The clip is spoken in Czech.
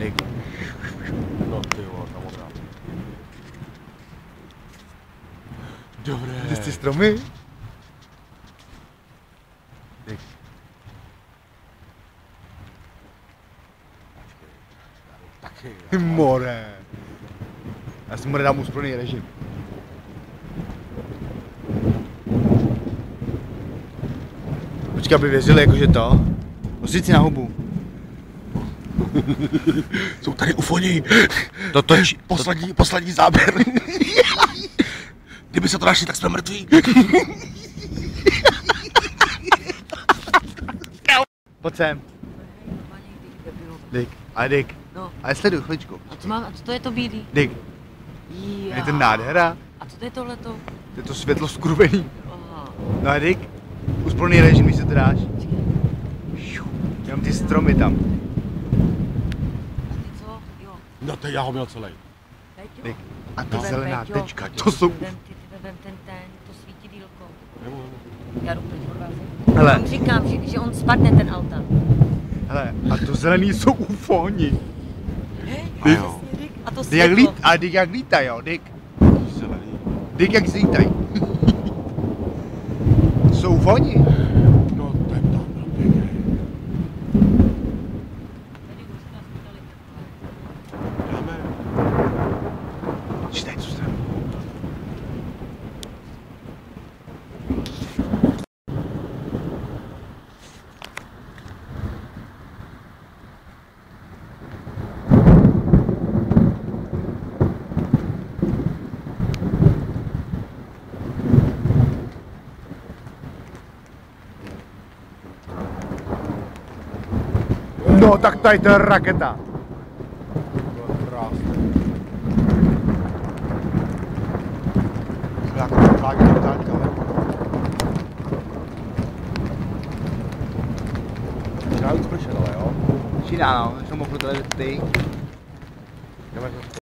Nick. No ty vole, tam odrá. Dobré. Viděl jsi ty stromy? Nick. Taky. More. Já si mu nedám úsporný režim. Počkej, aby věřili jakože to. Nosíc si na hubu. Jsou tady ufoni. To toč. Poslední záběr. Kdyby se to našli, tak jsme mrtví. Pojď sem. Dick. Ale Dick. No. Ale sleduj chviličku. A co mám? A co to je to bílý? Dick. Já. Je to nádhera. A co to je tohleto? Je to světlo skruvený. Aha. No a Dick. Úsporný režim, když se to dáš. Jenom ty stromy tam. A ty co? Jo. No to já ho měl celý. Péťo. Dick. A ta Vem, zelená Péťo. tečka, to jsou... Vem to svítidýlko. Já jdu pryč od vás. Hele. Já vám říkám, že on spadne ten alta. Hele, a to zelený jsou ufoni. A jo. A to Dick jak světlo. a Dick jak lítaj, jo, Dick. Zelený. Dick jak zlítaj. Jsou ufoni. No ten tam byl pěkný. Jdeme. Čtej, co jste. No tak tady to je raketa. Bylo krásné. Jako vážně totální kameru. Já už pršel, ale jo. Číná, no, jsem mohl ty. Jdeme